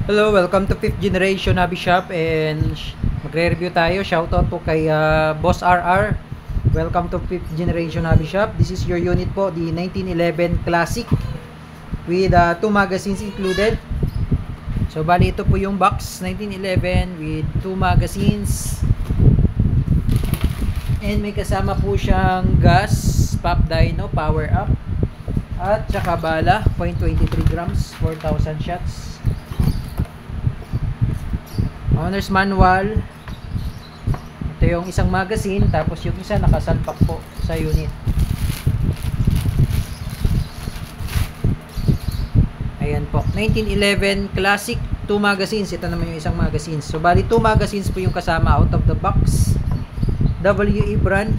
Hello, welcome to 5th Generation Hobby Shop, and magre-review tayo. Shoutout po kay Boss RR. Welcome to 5th Generation Hobby Shop. This is your unit po, the 1911 Classic with 2 magazines included. So bali ito po yung box 1911 with 2 magazines. And may kasama po siyang gas, pop dyno, power up, at saka bala, 0.23 grams, 4,000 shots. Owner's manual. Ito yung isang magazine, tapos yung isa nakasalpak po sa unit. Ayan po, 1911 Classic, 2 magazines. Ito naman yung isang magazine. So bali 2 magazines po yung kasama out of the box. WE brand,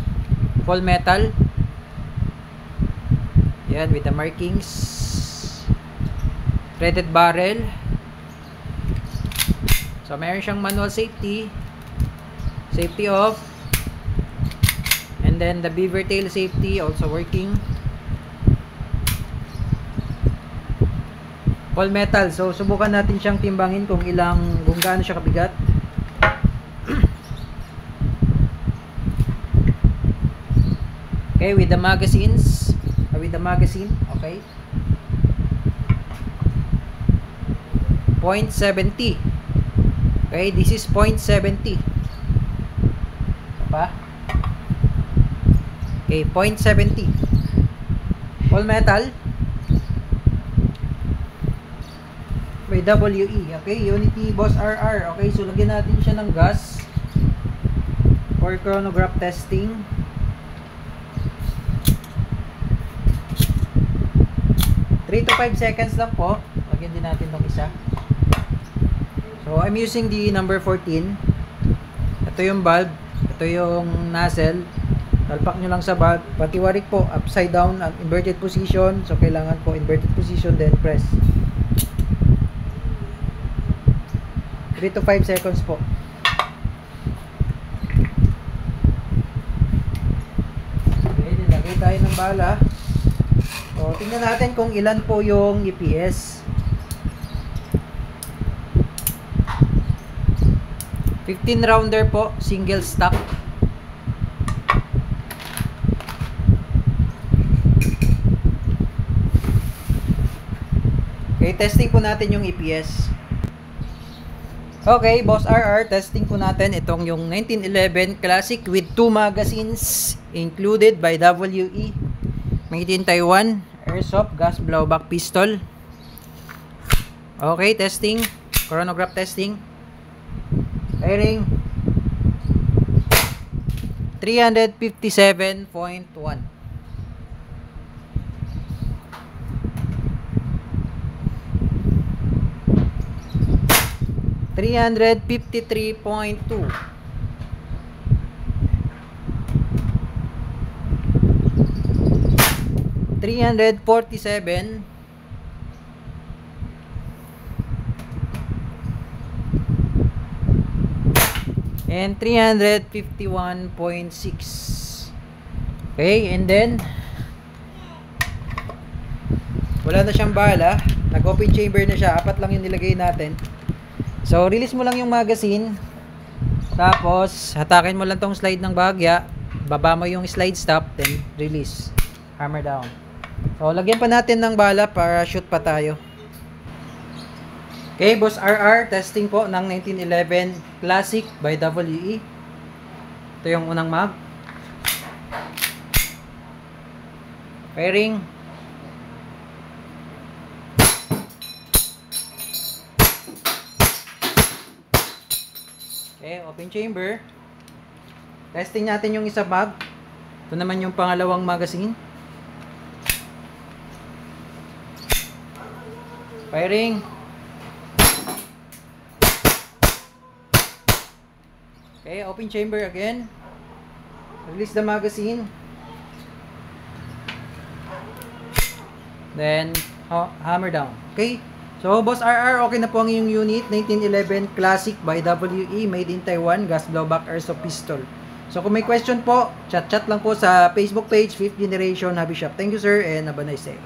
full metal. Ayan, with the markings. Threaded barrel. So meron siyang manual safety off, and then the beaver tail safety also working. Full metal. So subukan natin siyang timbangin kung gaano siya kabigat. Okay, with the magazine, okay. 0.70. Okay, this is 0.70. Pa? Okay, 0.70. Full metal. May WE. Okay, Unity Boss RR. Okay, so lagyan natin siya ng gas for chronograph testing. Three to 5 seconds lang po. Lagyan din natin tong isa. So, I'm using the number 14. Ito yung bulb. Ito yung nozzle. Talpak nyo lang sa bulb. Patiwarik po, upside down, inverted position. So, kailangan po inverted position, then press. 3 to 5 seconds po. Okay, nilagay tayo ng bala. So, tingnan natin kung ilan po yung EPS. 15 rounder po, single stock. Okay, testing po natin yung EPS. Okay, Boss RR, testing po natin itong yung 1911 Classic with 2 magazines included by WE. Made in Taiwan, airsoft gas blowback pistol. Okay, testing, chronograph testing. Firing 357.1. 353.2. 347. And 351.6. Okay, and then wala na siyang bala. Nag-open chamber na siya. 4 lang yung nilagay natin. So, release mo lang yung magazine. Tapos, hatakin mo lang tong slide ng bahagya. Baba mo yung slide stop, then release. Hammer down. So, lagyan pa natin ng bala para shoot pa tayo. Okay, Boss RR, testing po ng 1911 Classic by WE. Ito yung unang mag. Firing. Okay, open chamber. Testing natin yung isa mag. Ito naman yung pangalawang magazine. Firing. Okay, open chamber again. Release the magazine. Then, hammer down. Okay? So, Boss RR, okay na po ang iyong unit. 1911 Classic by WE, made in Taiwan, gas blowback airsoft pistol. So, kung may question po, chat lang po sa Facebook page, 5th Generation Hobby Shop. Thank you, sir, and have a nice day.